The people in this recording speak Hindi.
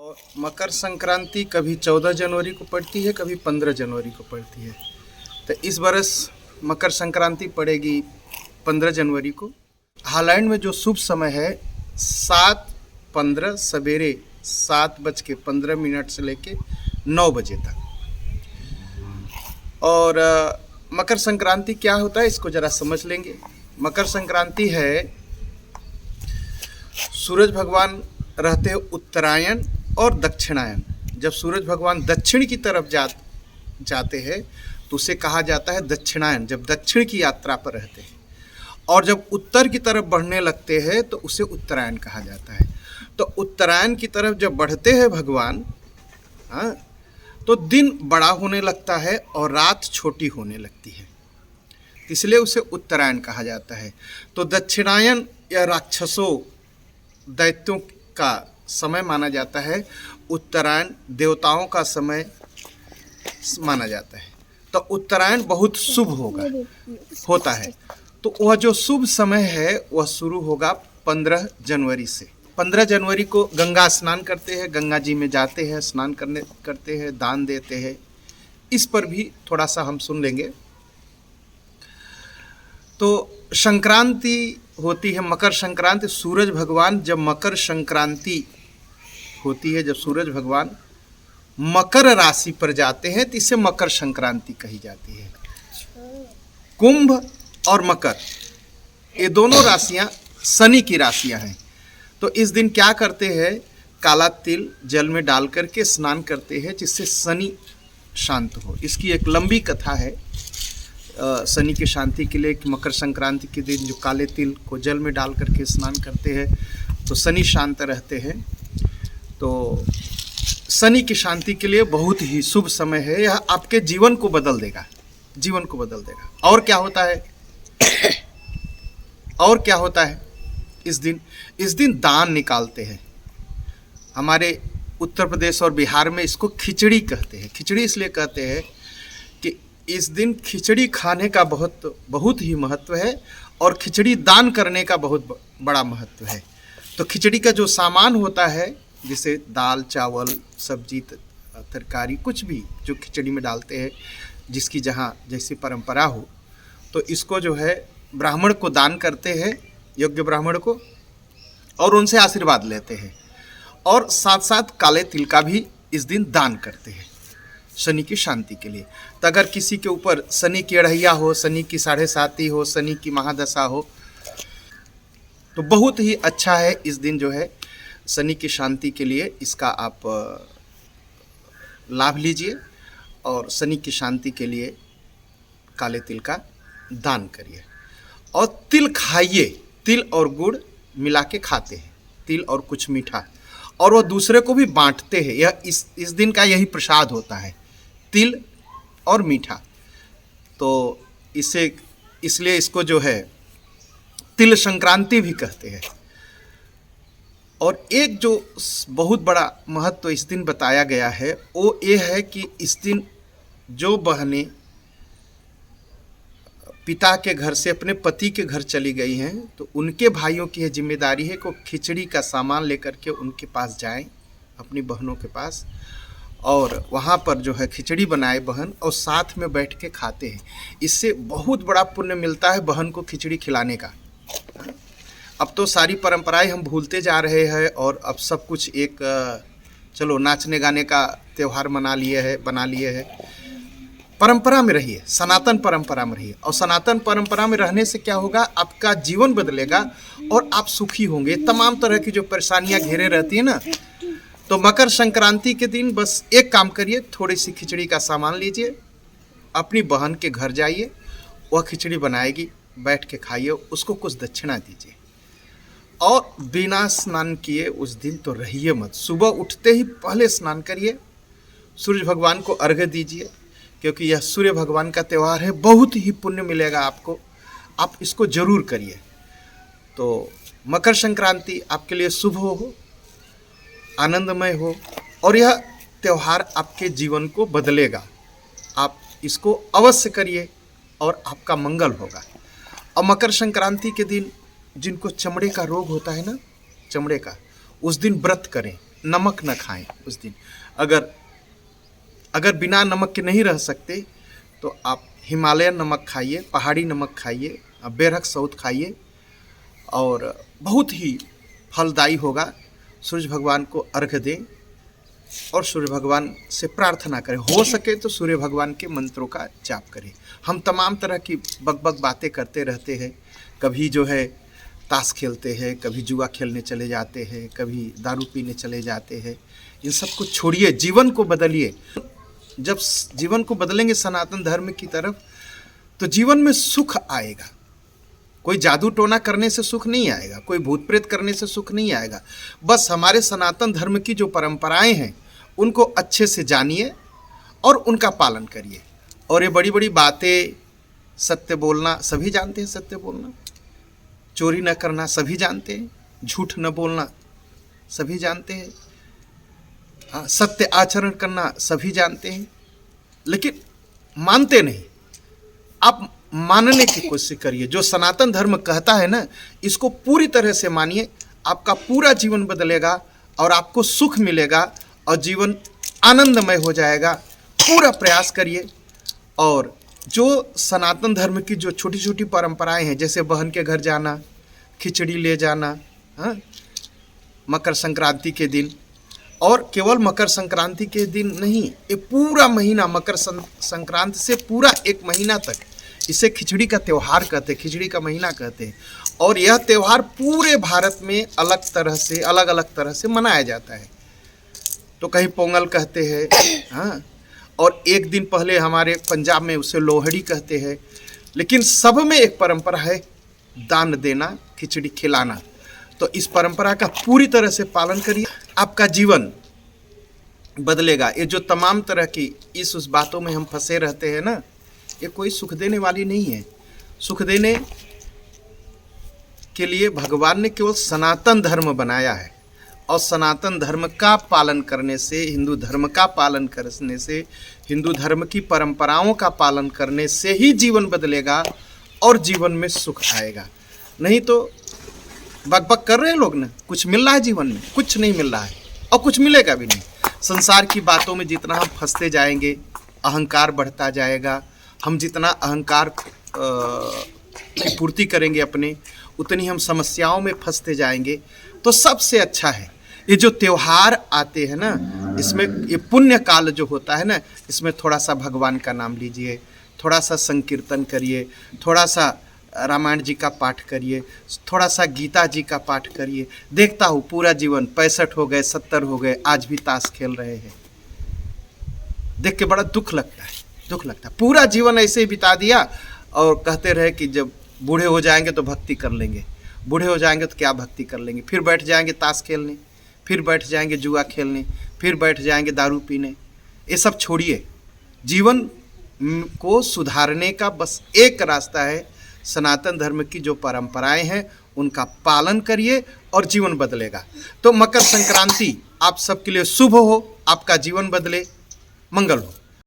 और मकर संक्रांति कभी 14 जनवरी को पड़ती है, कभी 15 जनवरी को पड़ती है। तो इस बरस मकर संक्रांति पड़ेगी 15 जनवरी को। हालैंड में जो शुभ समय है 7:15 सवेरे 7:15 से लेके 9 बजे तक। और मकर संक्रांति क्या होता है इसको ज़रा समझ लेंगे। मकर संक्रांति है सूरज भगवान रहते हैं उत्तरायण और दक्षिणायन। जब सूरज भगवान दक्षिण की तरफ जाते हैं तो उसे कहा जाता है दक्षिणायन, जब दक्षिण की यात्रा पर रहते हैं। और जब उत्तर की तरफ बढ़ने लगते हैं तो उसे उत्तरायण कहा जाता है। तो उत्तरायण की तरफ जब बढ़ते हैं भगवान, तो दिन बड़ा होने लगता है और रात छोटी होने लगती है, इसलिए उसे उत्तरायण कहा जाता है। तो दक्षिणायन या राक्षसों दैत्यों का समय माना जाता है, उत्तरायण देवताओं का समय माना जाता है। तो उत्तरायण बहुत शुभ होता है। तो वह जो शुभ समय है वह शुरू होगा 15 जनवरी से। 15 जनवरी को गंगा स्नान करते हैं, गंगा जी में जाते हैं, स्नान करते हैं, दान देते हैं। इस पर भी थोड़ा सा हम सुन लेंगे। तो संक्रांति होती है मकर संक्रांति। सूरज भगवान जब मकर संक्रांति होती है, जब सूरज भगवान मकर राशि पर जाते हैं तो इसे मकर संक्रांति कही जाती है। कुंभ और मकर ये दोनों राशियां शनि की राशियां हैं। तो इस दिन क्या करते हैं, काला तिल जल में डाल करके स्नान करते हैं जिससे शनि शांत हो। इसकी एक लंबी कथा है शनि की शांति के लिए कि मकर संक्रांति के दिन जो काले तिल को जल में डाल करके स्नान करते हैं तो शनि शांत रहते हैं। तो शनि की शांति के लिए बहुत ही शुभ समय है। यह आपके जीवन को बदल देगा, जीवन को बदल देगा। और क्या होता है इस दिन दान निकालते हैं। हमारे उत्तर प्रदेश और बिहार में इसको खिचड़ी कहते हैं। खिचड़ी इसलिए कहते हैं कि इस दिन खिचड़ी खाने का बहुत ही महत्व है और खिचड़ी दान करने का बहुत बड़ा महत्व है। तो खिचड़ी का जो सामान होता है, जैसे दाल चावल सब्जी तरकारी कुछ भी जो खिचड़ी में डालते हैं, जिसकी जहाँ जैसी परंपरा हो, तो इसको जो है ब्राह्मण को दान करते हैं, योग्य ब्राह्मण को, और उनसे आशीर्वाद लेते हैं। और साथ साथ काले तिल का भी इस दिन दान करते हैं शनि की शांति के लिए। तो अगर किसी के ऊपर शनि की अढ़ैया हो, शनि की 7.5 हो, शनि की महादशा हो, तो बहुत ही अच्छा है इस दिन जो है शनि की शांति के लिए इसका आप लाभ लीजिए और शनि की शांति के लिए काले तिल का दान करिए। और तिल खाइए, तिल और गुड़ मिला के खाते हैं, तिल और कुछ मीठा, और वह दूसरे को भी बांटते हैं। यह इस दिन का यही प्रसाद होता है, तिल और मीठा। तो इसलिए इसको जो है तिल संक्रांति भी कहते हैं। और एक जो बहुत बड़ा महत्व इस दिन बताया गया है वो ये है कि इस दिन जो बहनें पिता के घर से अपने पति के घर चली गई हैं तो उनके भाइयों की यह जिम्मेदारी है कि खिचड़ी का सामान लेकर के उनके पास जाएं, अपनी बहनों के पास, और वहाँ पर जो है खिचड़ी बनाए बहन और साथ में बैठ के खाते हैं। इससे बहुत बड़ा पुण्य मिलता है बहन को खिचड़ी खिलाने का। अब तो सारी परंपराएं हम भूलते जा रहे हैं और अब सब कुछ एक चलो नाचने गाने का त्यौहार बना लिए है। परंपरा में रहिए, सनातन परंपरा में रहिए, और सनातन परंपरा में रहने से क्या होगा, आपका जीवन बदलेगा और आप सुखी होंगे। तमाम तरह की जो परेशानियां घेरे रहती है ना, तो मकर संक्रांति के दिन बस एक काम करिए, थोड़ी सी खिचड़ी का सामान लीजिए, अपनी बहन के घर जाइए, वह खिचड़ी बनाएगी, बैठ के खाइए, उसको कुछ दक्षिणा दीजिए। और बिना स्नान किए उस दिन तो रहिए मत। सुबह उठते ही पहले स्नान करिए, सूर्य भगवान को अर्घ्य दीजिए, क्योंकि यह सूर्य भगवान का त्यौहार है, बहुत ही पुण्य मिलेगा आपको। आप इसको जरूर करिए। तो मकर संक्रांति आपके लिए शुभ हो, आनंदमय हो, और यह त्यौहार आपके जीवन को बदलेगा। आप इसको अवश्य करिए और आपका मंगल होगा। और मकर संक्रांति के दिन जिनको चमड़े का रोग होता है ना, चमड़े का, उस दिन व्रत करें। नमक न खाएं उस दिन। अगर बिना नमक के नहीं रह सकते तो आप हिमालयन नमक खाइए, पहाड़ी नमक खाइए, बेरहक सौत खाइए और बहुत ही फलदायी होगा। सूर्य भगवान को अर्घ्य दें और सूर्य भगवान से प्रार्थना करें। हो सके तो सूर्य भगवान के मंत्रों का जाप करें। हम तमाम तरह की बक बातें करते रहते हैं, कभी जो है ताश खेलते हैं, कभी जुआ खेलने चले जाते हैं, कभी दारू पीने चले जाते हैं। इन सब को छोड़िए, जीवन को बदलिए। जब जीवन को बदलेंगे सनातन धर्म की तरफ तो जीवन में सुख आएगा। कोई जादू टोना करने से सुख नहीं आएगा, कोई भूत प्रेत करने से सुख नहीं आएगा। बस हमारे सनातन धर्म की जो परंपराएं हैं उनको अच्छे से जानिए और उनका पालन करिए। और ये बड़ी बड़ी बातें, सत्य बोलना सभी जानते हैं, सत्य बोलना, चोरी न करना सभी जानते हैं, झूठ न बोलना सभी जानते हैं, सत्य आचरण करना सभी जानते हैं, लेकिन मानते नहीं। आप मानने की कोशिश करिए। जो सनातन धर्म कहता है ना, इसको पूरी तरह से मानिए। आपका पूरा जीवन बदलेगा और आपको सुख मिलेगा और जीवन आनंदमय हो जाएगा। पूरा प्रयास करिए। और जो सनातन धर्म की जो छोटी छोटी परंपराएं हैं, जैसे बहन के घर जाना, खिचड़ी ले जाना, मकर संक्रांति के दिन, और केवल मकर संक्रांति के दिन नहीं, ये पूरा महीना, मकर संक्रांति से पूरा एक महीना तक इसे खिचड़ी का त्यौहार कहते हैं, खिचड़ी का महीना कहते हैं। और यह त्यौहार पूरे भारत में अलग अलग तरह से मनाया जाता है। तो कहीं पोंगल कहते हैं, और एक दिन पहले हमारे पंजाब में उसे लोहड़ी कहते हैं। लेकिन सब में एक परंपरा है, दान देना, खिचड़ी खिलाना। तो इस परंपरा का पूरी तरह से पालन करिए, आपका जीवन बदलेगा। ये जो तमाम तरह की उस बातों में हम फंसे रहते हैं ना, ये कोई सुख देने वाली नहीं है। सुख देने के लिए भगवान ने केवल सनातन धर्म बनाया है, और सनातन धर्म का पालन करने से, हिंदू धर्म का पालन करने से, हिंदू धर्म की परंपराओं का पालन करने से ही जीवन बदलेगा और जीवन में सुख आएगा। नहीं तो बकबक कर रहे हैं लोग ना, कुछ मिल रहा है जीवन में? कुछ नहीं मिल रहा है और कुछ मिलेगा भी नहीं। संसार की बातों में जितना हम फंसते जाएंगे, अहंकार बढ़ता जाएगा। हम जितना अहंकार की पूर्ति करेंगे अपने, उतनी हम समस्याओं में फंसते जाएंगे। तो सबसे अच्छा है ये जो त्यौहार आते हैं ना, इसमें ये पुण्य काल जो होता है ना, इसमें थोड़ा सा भगवान का नाम लीजिए, थोड़ा सा संकीर्तन करिए, थोड़ा सा रामायण जी का पाठ करिए, थोड़ा सा गीता जी का पाठ करिए। देखता हूँ पूरा जीवन 65 हो गए, 70 हो गए, आज भी ताश खेल रहे हैं। देख के बड़ा दुख लगता है, दुख लगता है। पूरा जीवन ऐसे ही बिता दिया और कहते रहे कि जब बूढ़े हो जाएंगे तो भक्ति कर लेंगे, बूढ़े हो जाएंगे तो क्या भक्ति कर लेंगे। फिर बैठ जाएंगे ताश खेलने, फिर बैठ जाएंगे जुआ खेलने, फिर बैठ जाएंगे दारू पीने। ये सब छोड़िए। जीवन को सुधारने का बस एक रास्ता है, सनातन धर्म की जो परंपराएं हैं उनका पालन करिए और जीवन बदलेगा। तो मकर संक्रांति आप सबके लिए शुभ हो, आपका जीवन बदले, मंगल हो।